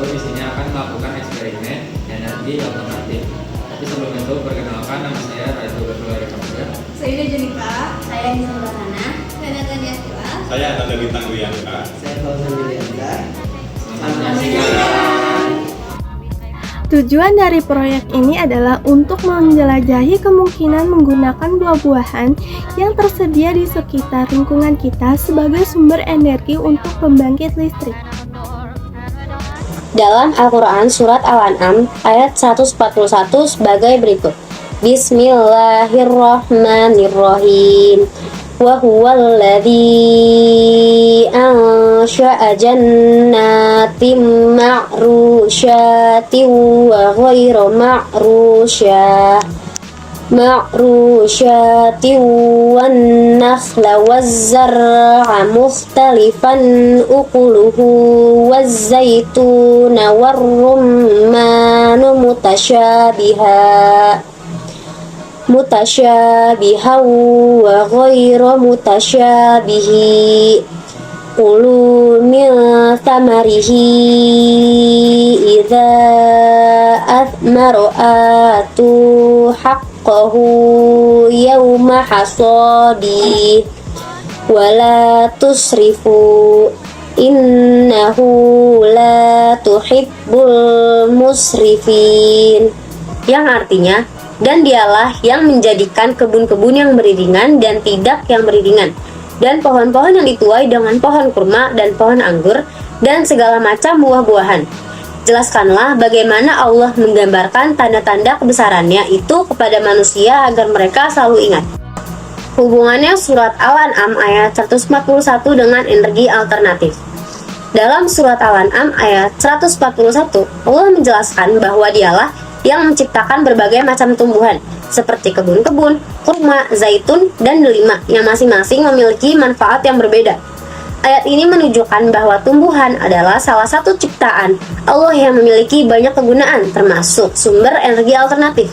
Di sini akan melakukan eksperimen energi alternatif. Tapi sebelum itu, perkenalkan nama saya Raitu Berluari Kamsa. Saya Jenika. Saya Nisa Bahana. Saya Natania Stila. Saya Nanda Bintang Rianka. Saya Fauzan Julianza. Selamat menyaksikan. Tujuan dari proyek ini adalah untuk menjelajahi kemungkinan menggunakan buah-buahan yang tersedia di sekitar lingkungan kita sebagai sumber energi untuk pembangkit listrik. Dalam Al-Quran Surat Al-An'am ayat 141 sebagai berikut. Bismillahirrahmanirrahim. Wa huwal ladzi ansha'a jannatin ma'rusyatin wa ghairu ma'rusyatin wan nakhla waz-zar'a mukhtalifan ukuluhu waz-zaytuna war-rumman mutasyabihan wa ghairu mutasyabihi kulu min thamarihi idza athmara atu haqqahu yawma hasadi wala tusrifu innahu la tuhibbul musrifin, yang artinya, dan dialah yang menjadikan kebun-kebun yang beriringan dan tidak yang beriringan, dan pohon-pohon yang dituai dengan pohon kurma dan pohon anggur, dan segala macam buah-buahan. Jelaskanlah bagaimana Allah menggambarkan tanda-tanda kebesarannya itu kepada manusia agar mereka selalu ingat. Hubungannya surat Al-An'am ayat 141 dengan energi alternatif. Dalam surat Al-An'am ayat 141, Allah menjelaskan bahwa dialah yang menciptakan berbagai macam tumbuhan seperti kebun-kebun, kurma, zaitun, dan delima yang masing-masing memiliki manfaat yang berbeda. Ayat ini menunjukkan bahwa tumbuhan adalah salah satu ciptaan Allah yang memiliki banyak kegunaan, termasuk sumber energi alternatif.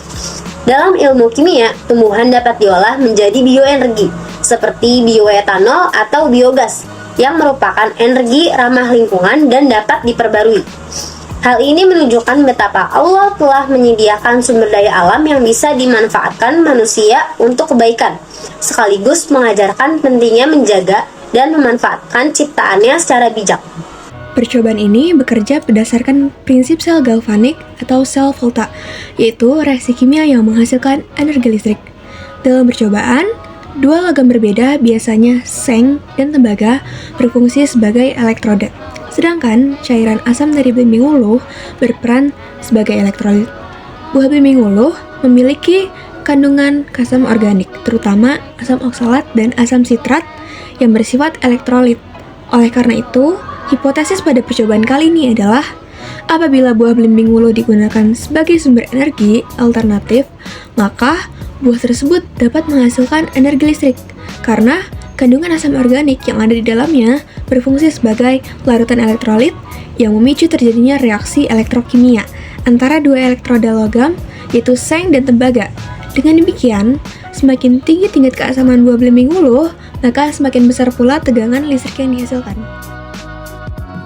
Dalam ilmu kimia, tumbuhan dapat diolah menjadi bioenergi, seperti bioetanol atau biogas, yang merupakan energi ramah lingkungan dan dapat diperbarui. Hal ini menunjukkan betapa Allah telah menyediakan sumber daya alam yang bisa dimanfaatkan manusia untuk kebaikan, sekaligus mengajarkan pentingnya menjaga dan memanfaatkan ciptaannya secara bijak. Percobaan ini bekerja berdasarkan prinsip sel galvanik atau sel volta, yaitu reaksi kimia yang menghasilkan energi listrik. Dalam percobaan, dua logam berbeda, biasanya seng dan tembaga, berfungsi sebagai elektroda. Sedangkan cairan asam dari belimbing uluh berperan sebagai elektrolit. Buah belimbing uluh memiliki kandungan asam organik, terutama asam oksalat dan asam sitrat yang bersifat elektrolit. Oleh karena itu, hipotesis pada percobaan kali ini adalah apabila buah belimbing uluh digunakan sebagai sumber energi alternatif, maka buah tersebut dapat menghasilkan energi listrik karena kandungan asam organik yang ada di dalamnya berfungsi sebagai larutan elektrolit yang memicu terjadinya reaksi elektrokimia antara dua elektroda logam, yaitu seng dan tembaga. Dengan demikian, semakin tinggi tingkat keasaman buah belimbing uluh, maka semakin besar pula tegangan listrik yang dihasilkan.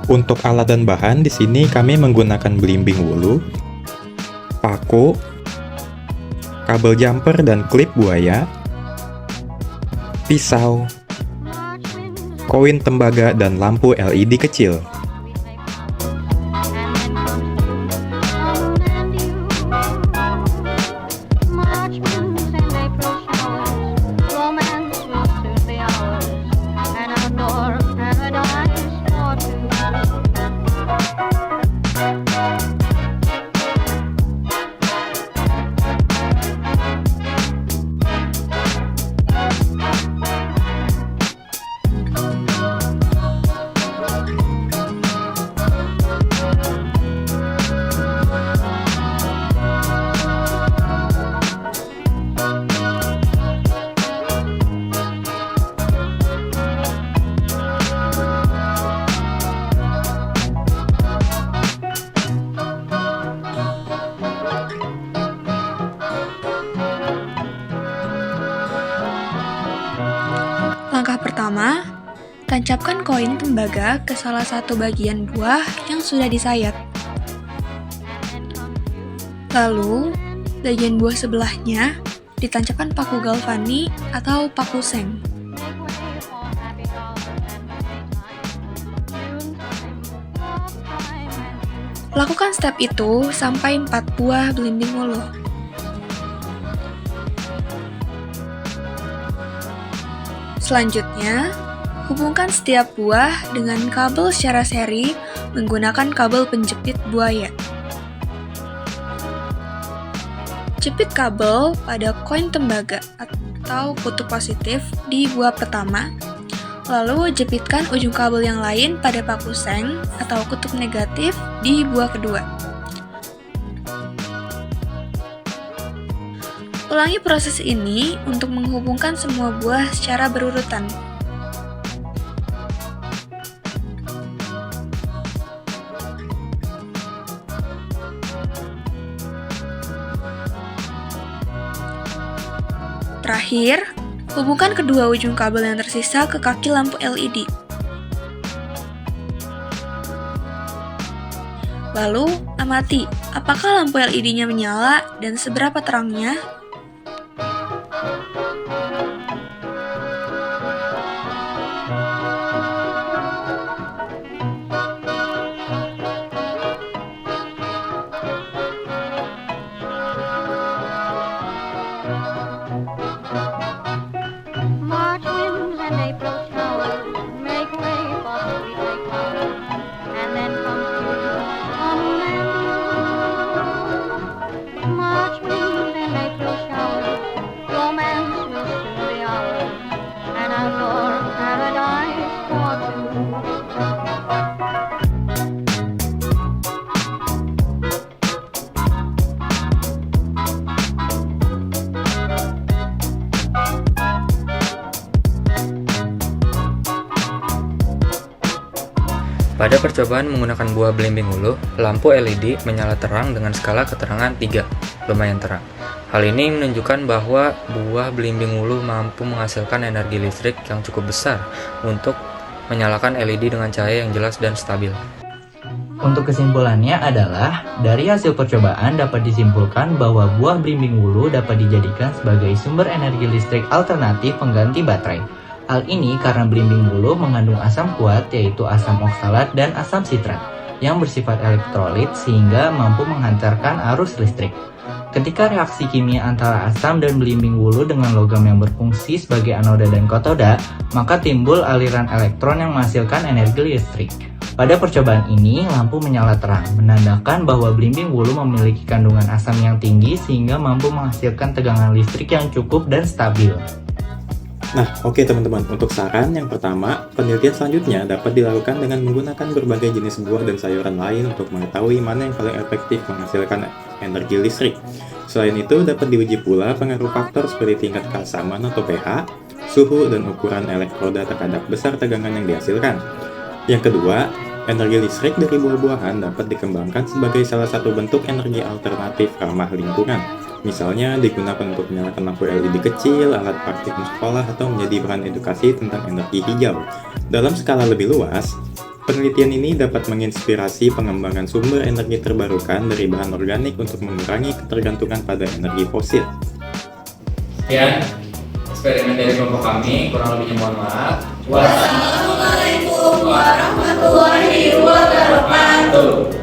Untuk alat dan bahan di sini kami menggunakan belimbing ulu, paku, kabel jumper dan klip buaya, pisau, koin tembaga, dan lampu LED kecil. Tancapkan koin tembaga ke salah satu bagian buah yang sudah disayat. Lalu, bagian buah sebelahnya ditancapkan paku galvani atau paku seng. Lakukan step itu sampai 4 buah belimbing wuluh. Selanjutnya, hubungkan setiap buah dengan kabel secara seri menggunakan kabel penjepit buaya. Jepit kabel pada koin tembaga atau kutub positif di buah pertama, lalu jepitkan ujung kabel yang lain pada paku seng atau kutub negatif di buah kedua. Ulangi proses ini untuk menghubungkan semua buah secara berurutan. Terakhir, hubungkan kedua ujung kabel yang tersisa ke kaki lampu LED. Lalu, amati apakah lampu LED-nya menyala dan seberapa terangnya. March winds and April showers make way for sweet flowers, and then comes June unending. March winds and April showers, romance will soon be ours, an outdoor paradise for two. Pada percobaan menggunakan buah belimbing wuluh, lampu LED menyala terang dengan skala keterangan 3, lumayan terang. Hal ini menunjukkan bahwa buah belimbing wuluh mampu menghasilkan energi listrik yang cukup besar untuk menyalakan LED dengan cahaya yang jelas dan stabil. Untuk kesimpulannya adalah, dari hasil percobaan dapat disimpulkan bahwa buah belimbing wuluh dapat dijadikan sebagai sumber energi listrik alternatif pengganti baterai. Hal ini karena belimbing wuluh mengandung asam kuat yaitu asam oksalat dan asam sitrat yang bersifat elektrolit sehingga mampu menghantarkan arus listrik. Ketika reaksi kimia antara asam dan belimbing wuluh dengan logam yang berfungsi sebagai anoda dan katoda, maka timbul aliran elektron yang menghasilkan energi listrik. Pada percobaan ini, lampu menyala terang, menandakan bahwa belimbing wuluh memiliki kandungan asam yang tinggi sehingga mampu menghasilkan tegangan listrik yang cukup dan stabil. Nah, oke teman-teman, untuk saran yang pertama, penelitian selanjutnya dapat dilakukan dengan menggunakan berbagai jenis buah dan sayuran lain untuk mengetahui mana yang paling efektif menghasilkan energi listrik. Selain itu, dapat diuji pula pengaruh faktor seperti tingkat keasaman atau pH, suhu, dan ukuran elektroda terhadap besar tegangan yang dihasilkan. Yang kedua, energi listrik dari buah-buahan dapat dikembangkan sebagai salah satu bentuk energi alternatif ramah lingkungan. Misalnya digunakan untuk menyalakan lampu LED kecil, alat praktik sekolah, atau menjadi bahan edukasi tentang energi hijau. Dalam skala lebih luas, penelitian ini dapat menginspirasi pengembangan sumber energi terbarukan dari bahan organik untuk mengurangi ketergantungan pada energi fosil. Sekian eksperimen dari kelompok kami, kurang lebihnya mohon maaf. Wassalamualaikum warahmatullahi wabarakatuh.